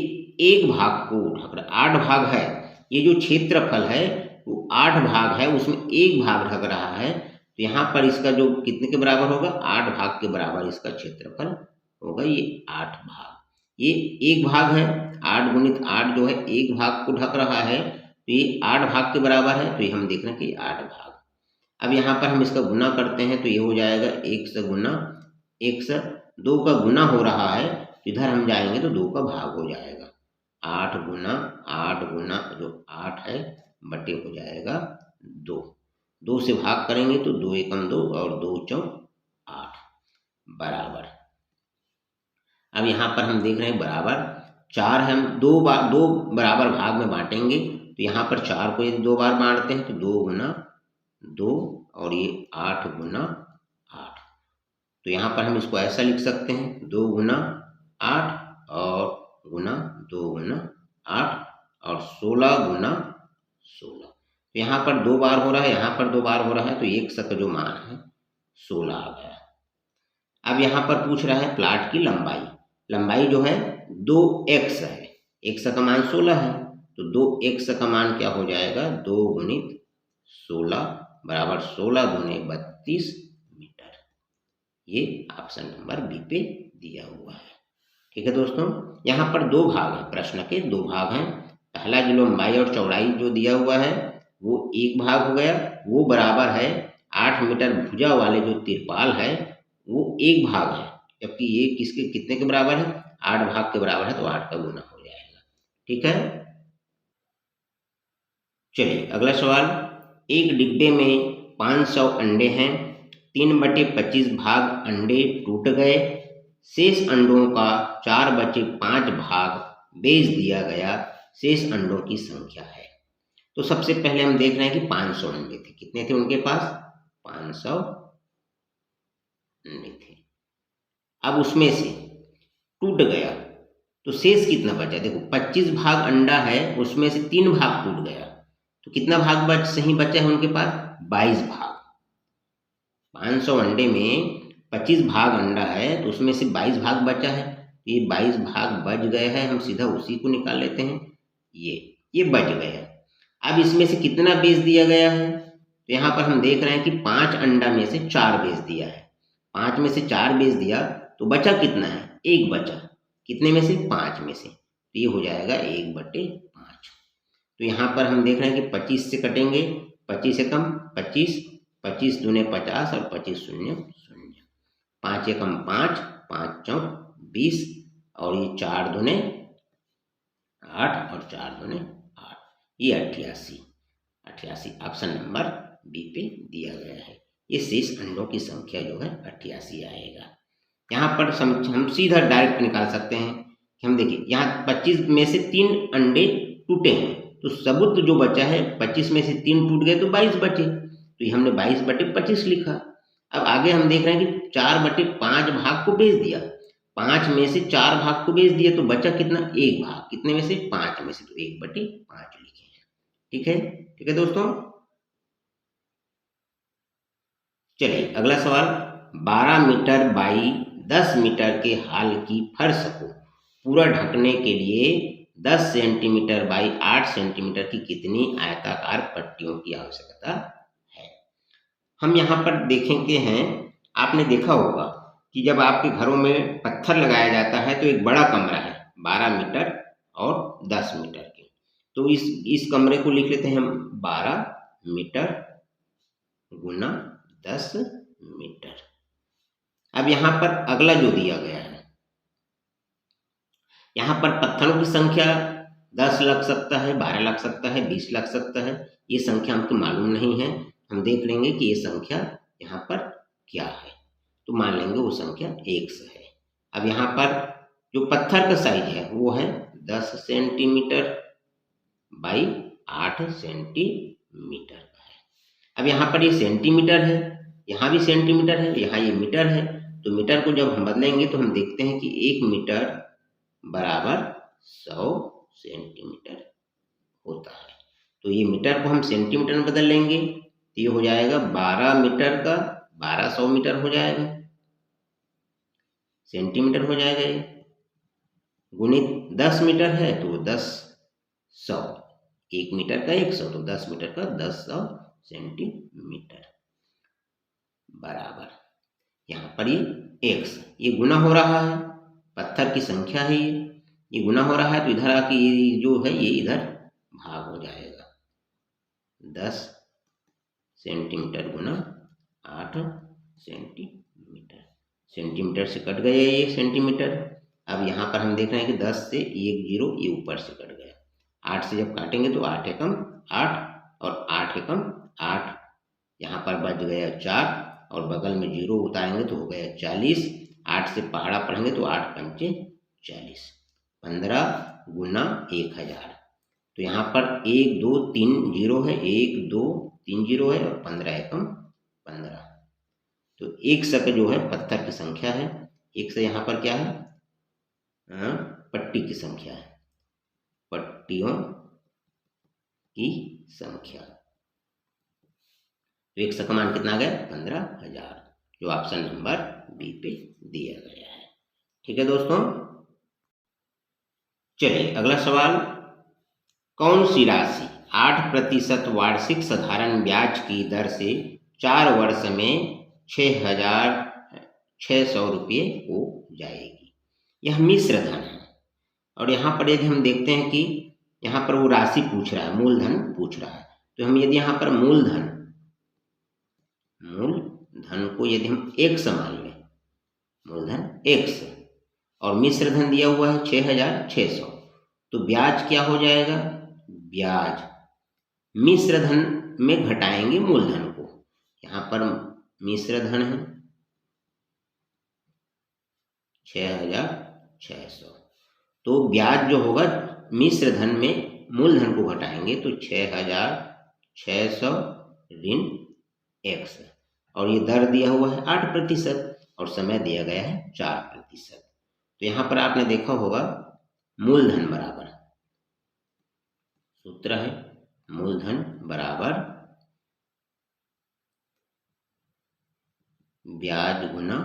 एक भाग को ढक रहा, 8 भाग है, ये जो क्षेत्रफल है वो 8 भाग है, उसमें एक भाग ढक रहा है, तो यहाँ पर इसका जो कितने के बराबर होगा 8 भाग के बराबर इसका क्षेत्रफल होगा, ये 8 भाग, ये एक भाग है, 8 गुणित 8 जो है एक भाग को ढक रहा है, तो ये 8 भाग के बराबर है, तो ये हम देख रहे हैं कि 8 भाग। अब यहाँ पर हम इसका गुना करते हैं तो ये हो जाएगा 1 से गुना 1 से 2 का गुना हो रहा है, तो इधर हम जाएंगे तो 2 का भाग हो जाएगा, 8 गुना जो 8 है बटे हो जाएगा 2, 2 से भाग करेंगे तो 2 एकम 2 और 2 चौक 8 बराबर। अब यहाँ पर हम देख रहे हैं बराबर 4 है, हम 2 बराबर भाग में बांटेंगे, तो यहाँ पर 4 को यदि 2 बार बांटते हैं तो 2 गुना 2 और ये 8 गुना 8, तो यहाँ पर हम इसको ऐसा लिख सकते हैं 2 गुना 8 और गुना 2 गुना 8 और 16 गुना 16, तो यहाँ पर 2 बार हो रहा है, यहाँ पर 2 बार हो रहा है, तो 1 का जो मान है 16 आ गया। अब यहाँ पर पूछ रहा है प्लाट की लंबाई जो है 2x है, x का मान 16 है, तो 2x का मान क्या हो जाएगा 2 गुणित 16 बराबर 16 गुणे 32 मीटर। ये ऑप्शन नंबर बी पे दिया हुआ है। ठीक है दोस्तों, यहाँ पर 2 भाग है, प्रश्न के 2 भाग हैं। पहला जो लंबाई और चौड़ाई जो दिया हुआ है वो 1 भाग हो गया, वो बराबर है 8 मीटर भुजा वाले जो तिरपाल है वो 1 भाग है, जबकि ये किसके कितने के बराबर है 8 भाग के बराबर है, तो 8 का गुना हो जाएगा। ठीक है, चलिए अगला सवाल। एक डिब्बे में 500 अंडे हैं, 3/25 भाग अंडे टूट गए, शेष अंडों का 4/5 भाग बेच दिया गया, शेष अंडों की संख्या है। तो सबसे पहले हम देख रहे हैं कि 500 अंडे थे, कितने थे उनके पास 500 अंडे थे। अब उसमें से टूट गया तो शेष कितना बचा, देखो 25 भाग अंडा है, उसमें से 3 भाग टूट गया, तो कितना भाग सही बचा है उनके पास? 22 भाग। 500 अंडे में 25 भाग अंडा है, तो उसमें से 22 भाग बचा है। ये 22 भाग बच गए हैं, हम सीधा उसी को निकाल लेते हैं। ये बच गए हैं। अब इसमें से कितना बेच दिया गया है? तो यहाँ पर हम देख रहे हैं कि 5 अंडा में से 4 बेच दिया है। 5 में से 4 बेच दिया तो बचा कितना है? 1 बचा। कितने में से? 5 में से। तो ये हो जाएगा 1/5। तो यहाँ पर हम देख रहे हैं कि 25 से कटेंगे, 25 से कम 25, 25 दूने 50 और 25 शून्य 0। 5 एकम 5, 5 चौक 20 और ये 4 दूने 8 और 4 दूने 8, ये 88। 88 ऑप्शन नंबर बी पे दिया गया है। ये शेष अंडों की संख्या जो है 88 आएगा। यहाँ पर हम सीधा डायरेक्ट निकाल सकते हैं कि हम देखिए यहाँ 25 में से 3 अंडे टूटे हैं, तो सबूत जो बचा है 25 में से 3 टूट गए तो 22 बचे, तो ये हमने 22/25 लिखा। अब आगे हम देख रहे हैं कि 4/5 भाग को बेच दिया, 5 में से 4 भाग को बेच दिया तो बचा कितना? 1 भाग। कितने में से? 5 में से, तो 1/5 लिखे हैं। ठीक है, ठीक है दोस्तों। चलिए अगला सवाल, 12 मीटर बाई 10 मीटर के हाल की फर्श को पूरा ढकने के लिए 10 सेंटीमीटर बाई 8 सेंटीमीटर की कितनी आयताकार पट्टियों की आवश्यकता है? हम यहाँ पर देखेंगे हैं, आपने देखा होगा कि जब आपके घरों में पत्थर लगाया जाता है तो एक बड़ा कमरा है 12 मीटर और 10 मीटर के, तो इस कमरे को लिख लेते हैं हम 12 मीटर गुना 10 मीटर। अब यहाँ पर अगला जो दिया गया है, यहाँ पर पत्थरों की संख्या 10 लग सकता है, 12 लग सकता है, 20 लग सकता है। ये संख्या हमको मालूम नहीं है, हम देख लेंगे कि ये संख्या यहाँ पर क्या है, तो मान लेंगे वो संख्या 1 है। अब यहाँ पर जो पत्थर का साइज है वो है 10 सेंटीमीटर बाई 8 सेंटीमीटर का है। अब यहाँ पर ये सेंटीमीटर है, यहाँ भी सेंटीमीटर है, यहाँ ये मीटर है, तो मीटर को जब हम बदलेंगे तो हम देखते हैं कि 1 मीटर बराबर 100 सेंटीमीटर होता है। तो ये मीटर को हम सेंटीमीटर में बदल लेंगे तो ये हो जाएगा 12 मीटर का 1200 मीटर हो जाएगा, सेंटीमीटर हो जाएगा। ये गुणित 10 मीटर है तो 10 100, 1 मीटर का 100, तो 10 मीटर का 10 सेंटीमीटर बराबर, यहाँ पर ये x, ये गुना हो रहा है, पत्थर की संख्या है, ये गुना हो रहा है, तो इधर आके ये जो है ये इधर भाग हो जाएगा। 10 सेंटीमीटर गुना 8 सेंटीमीटर, सेंटीमीटर से कट गए ये सेंटीमीटर। अब यहाँ पर हम देख रहे हैं कि 10 से 1 0 ये ऊपर से कट गया, 8 से जब काटेंगे तो 8 एकम 8 और 8 एकम 8, यहाँ पर बच गया 4 और बगल में 0 उतारेंगे तो हो गया 40। 8 से पहाड़ा पढ़ेंगे तो 8 पंचे 40, 15 गुना 1000, तो यहाँ पर 1 2 3 0 है, 1 2 3 0 है और 15 एकम 15, तो 100 जो है पत्थर की संख्या है। 100 यहाँ पर क्या है? पट्टी की संख्या है, पट्टियों की संख्या। तो 100 का मान कितना आ गया? 15,000, जो ऑप्शन नंबर बी पे दिया गया है। ठीक है दोस्तों। चलिए अगला सवाल, कौन सी राशि 8% वार्षिक साधारण ब्याज की दर से 4 वर्ष में 6,600 रुपये हो जाएगी? यह मिश्र धन है, और यहाँ पर यदि हम देखते हैं कि यहाँ पर वो राशि पूछ रहा है, मूलधन पूछ रहा है, तो हम यदि यहाँ पर मूलधन को यदि हम 100 मान लें, मूलधन 100 और मिश्र धन दिया हुआ है 6,600, तो ब्याज क्या हो जाएगा? ब्याज मिश्र धन में घटाएंगे मूलधन को, यहाँ पर मिश्र धन है 6,600, तो ब्याज जो होगा मिश्र धन में मूलधन को घटाएंगे तो 6,600 ऋण x, और ये दर दिया हुआ है 8% और समय दिया गया है 4%। तो यहाँ पर आपने देखा होगा मूलधन बराबर सूत्र है मूलधन बराबर ब्याज गुना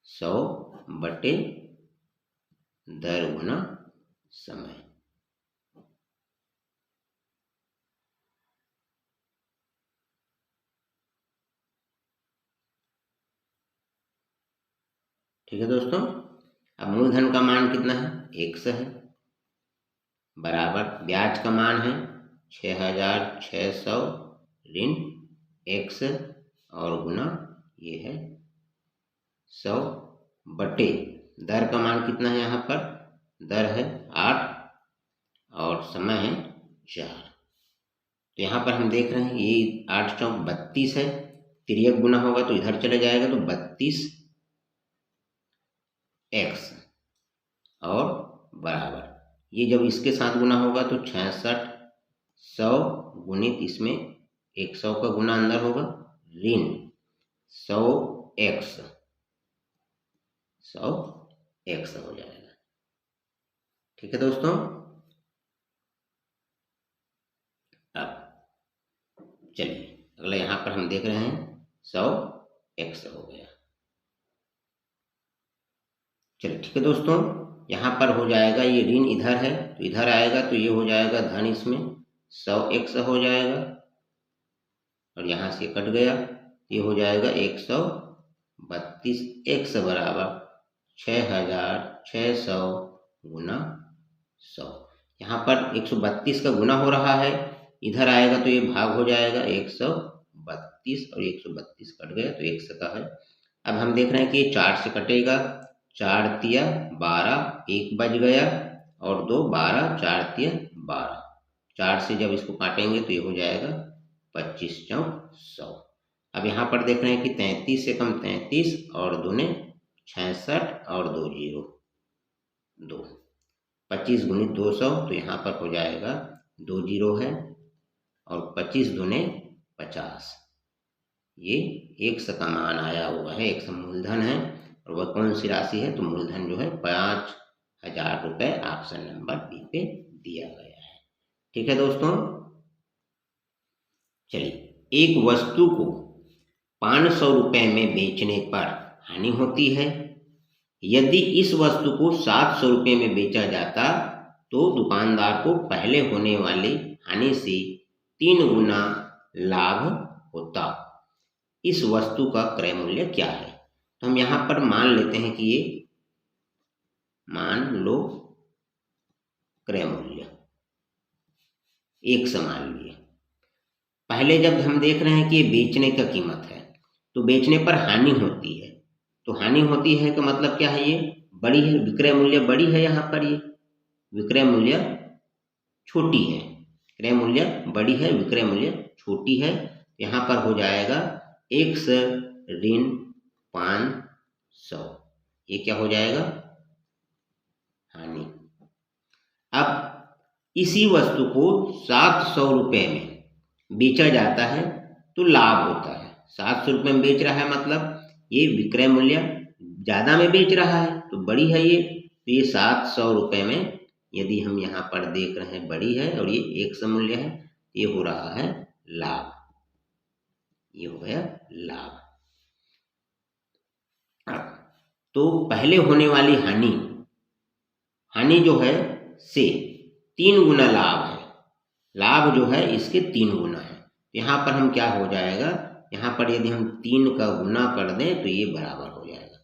100 बटे दर गुना समय। ठीक है दोस्तों, अब मूलधन का मान कितना है? 100 है, बराबर ब्याज का मान है 6600 ऋण x और गुना ये है 100 बटे दर का मान कितना है? यहाँ पर दर है 8 और समय है 4। तो यहाँ पर हम देख रहे हैं ये 8 चौक 32 है, तिर्यक गुना होगा तो इधर चले जाएगा तो 32x और बराबर ये जब इसके साथ गुना होगा तो 6600 गुणित इसमें 100 का गुना अंदर होगा ऋण 100x हो जाएगा। ठीक है दोस्तों, अब चलिए अगला यहाँ पर हम देख रहे हैं 100x हो गया। चलिए ठीक है दोस्तों, यहाँ पर हो जाएगा ये ऋण इधर है तो इधर आएगा तो ये हो जाएगा धन, इसमें 100x हो जाएगा और यहाँ से कट गया, ये हो जाएगा 132x बराबर 6600 गुना 100। यहाँ पर 132 का गुना हो रहा है, इधर आएगा तो ये भाग हो जाएगा 132 और 132 कट गया तो 100 का है। अब हम देख रहे हैं कि ये 4 से कटेगा, 4 तिया 12, 1 बच गया और 2 12, 4 तिया 12, 4 से जब इसको काटेंगे तो ये हो जाएगा 25 चौक 100। अब यहाँ पर देख रहे हैं कि 33 से कम 33 और दूने 66 और 2 0 2, 25 गुणित 200 तो यहाँ पर हो जाएगा 2 0 है और 25 दूने 50, ये 100 का मान आया हुआ है, 100 मूलधन है और वह कौन सी राशि है? तो मूलधन जो है 5000 रुपये ऑप्शन नंबर बी पे दिया गया है। ठीक है दोस्तों, चलिए एक वस्तु को 500 रुपये में बेचने पर हानि होती है, यदि इस वस्तु को 700 रुपये में बेचा जाता तो दुकानदार को पहले होने वाली हानि से 3 गुना लाभ होता। इस वस्तु का क्रय मूल्य क्या है? तो हम यहाँ पर मान लेते हैं कि ये मान लो क्रय मूल्य 100 मान लिए। पहले जब हम देख रहे हैं कि ये बेचने का कीमत है तो बेचने पर हानि होती है, तो हानि होती है का मतलब क्या है? ये बड़ी है, विक्रय मूल्य बड़ी है, यहाँ पर ये विक्रय मूल्य छोटी है, क्रय मूल्य बड़ी है, विक्रय मूल्य छोटी है। यहाँ पर हो जाएगा 100 ऋण 500, ये क्या हो जाएगा? हानि। अब इसी वस्तु को 700 रुपये में बेचा जाता है तो लाभ होता है। 700 रुपये में बेच रहा है मतलब ये विक्रय मूल्य ज़्यादा में बेच रहा है तो बड़ी है ये, तो ये 700 रुपये में यदि हम यहाँ पर देख रहे हैं बड़ी है और ये 100 मूल्य है, ये हो रहा है लाभ, ये हो गया लाभ। तो पहले होने वाली हानि जो है से 3 गुना लाभ है, लाभ जो है इसके 3 गुना है। यहाँ पर हम क्या हो जाएगा, यहाँ पर यदि हम 3 का गुना कर दें तो ये बराबर हो जाएगा,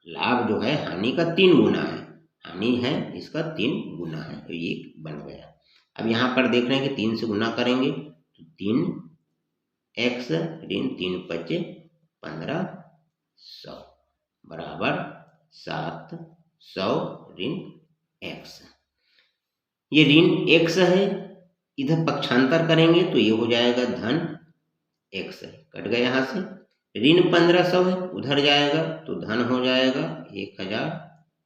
लाभ जो है हानि का 3 गुना है, हानि है इसका 3 गुना है, तो ये बन गया। अब यहाँ पर देख रहे हैं कि 3 से गुना करेंगे तो 3x ऋण 3 5 1500 बराबर 700 ऋण x। ये ऋण x है, इधर पक्षांतर करेंगे तो ये हो जाएगा धन x है, कट गया यहाँ से, ऋण 1500 है उधर जाएगा तो धन हो जाएगा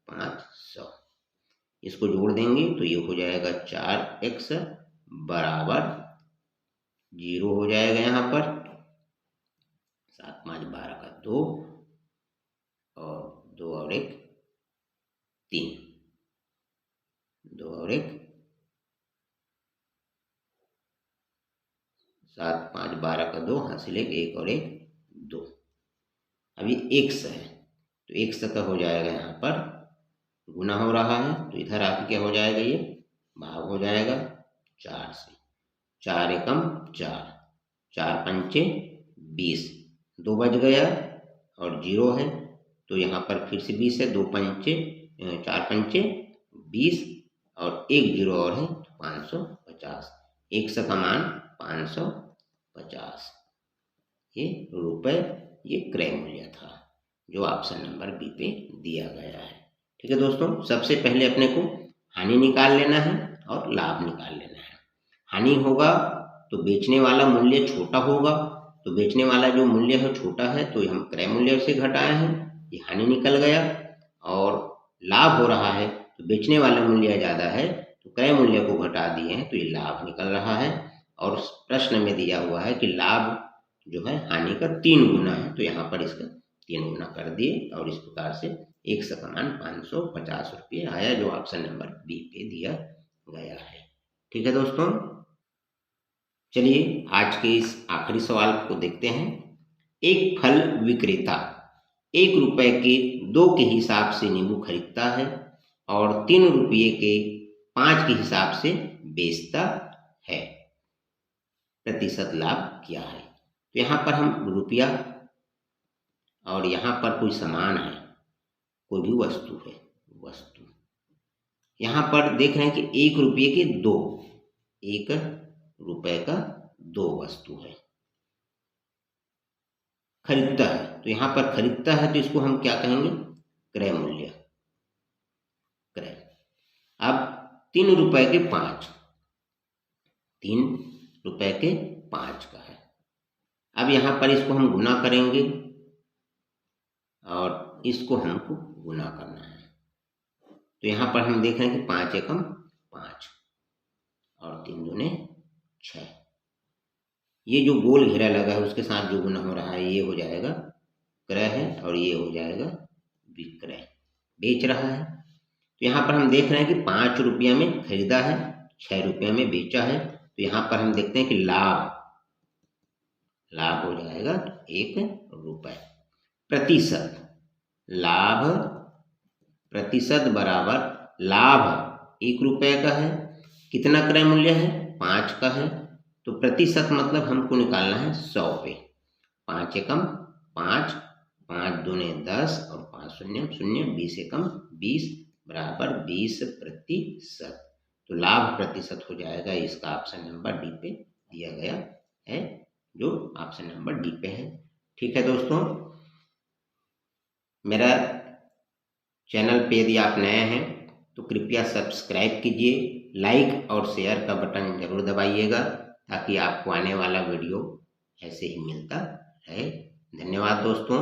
1500, इसको जोड़ देंगे तो ये हो जाएगा 4x बराबर 0 हो जाएगा, यहाँ पर 7 5 12 का 2 और 2 और 1 3, 2 और 1 7 5 12 का 2, हासिल 1 और 1 2। अब ये x है तो x का हो जाएगा, यहाँ पर गुना हो रहा है तो इधर आके क्या हो जाएगा, ये भाग हो जाएगा 4 से। 4 एकम 4, 4 पंचे 20, 2 बच गया और 0 है तो यहाँ पर फिर से 20 है, 2 पंचे 4 पंचे 20 और 1 0 और है 550। x का मान 550 ये रुपए, ये क्रय मूल्य था जो ऑप्शन नंबर बी पे दिया गया है। ठीक है दोस्तों, सबसे पहले अपने को हानि निकाल लेना है और लाभ निकाल लेना है। हानि होगा तो बेचने वाला मूल्य छोटा होगा, तो बेचने वाला जो मूल्य है छोटा है तो हम क्रय मूल्य से घटाए हैं, ये हानि निकल गया। और लाभ हो रहा है तो बेचने वाला मूल्य ज़्यादा है तो क्रय मूल्य को घटा दिए हैं तो ये लाभ निकल रहा है। और प्रश्न में दिया हुआ है कि लाभ जो है हानि का 3 गुना है तो यहाँ पर इसका 3 गुना कर दिए और इस प्रकार से x का मान 550 रुपये आया जो ऑप्शन नंबर बी पे दिया गया है। ठीक है दोस्तों, चलिए आज के इस आखिरी सवाल को देखते हैं। एक फल विक्रेता 1 रुपए के 2 के हिसाब से नींबू खरीदता है और 3 रुपये के 5 के हिसाब से बेचता है, प्रतिशत लाभ क्या है? तो यहाँ पर हम रुपया और यहाँ पर कोई सामान है, कोई भी वस्तु है, वस्तु यहाँ पर देख रहे हैं कि 1 रुपये के 2, 1 रुपए का 2 वस्तु है, खरीदता है तो यहाँ पर खरीदता है तो इसको हम क्या कहेंगे, क्रय मूल्य, क्रय। अब 3 रुपए के 5, 3 रुपए के 5 का है। अब यहाँ पर इसको हम गुना करेंगे और इसको हमको गुना करना है तो यहाँ पर हम देख रहे हैं कि 5 एकम 5 और 3 दूने 6। ये जो गोल घेरा लगा है उसके साथ जो गुना हो रहा है ये हो जाएगा क्रय है और ये हो जाएगा विक्रय, बेच रहा है। तो यहाँ पर हम देख रहे हैं कि 5 रुपया में खरीदा है, 6 रुपया में बेचा है तो यहाँ पर हम देखते हैं कि लाभ, लाभ हो जाएगा 1 रुपए। प्रतिशत, लाभ प्रतिशत बराबर लाभ 1 रुपए का है, कितना क्रय मूल्य है, 5 का है तो प्रतिशत मतलब हमको निकालना है 100 पे। 5 एकम 5, 5 दूने 10 और 5 शून्य शून्य, 20 एकम 20 बराबर 20%। तो लाभ प्रतिशत हो जाएगा, इसका ऑप्शन नंबर डी पे दिया गया है जो ऑप्शन नंबर डी पे है। ठीक है दोस्तों, मेरा चैनल पे यदि आप नए हैं तो कृपया सब्सक्राइब कीजिए, लाइक और शेयर का बटन जरूर दबाइएगा ताकि आपको आने वाला वीडियो ऐसे ही मिलता है। धन्यवाद दोस्तों।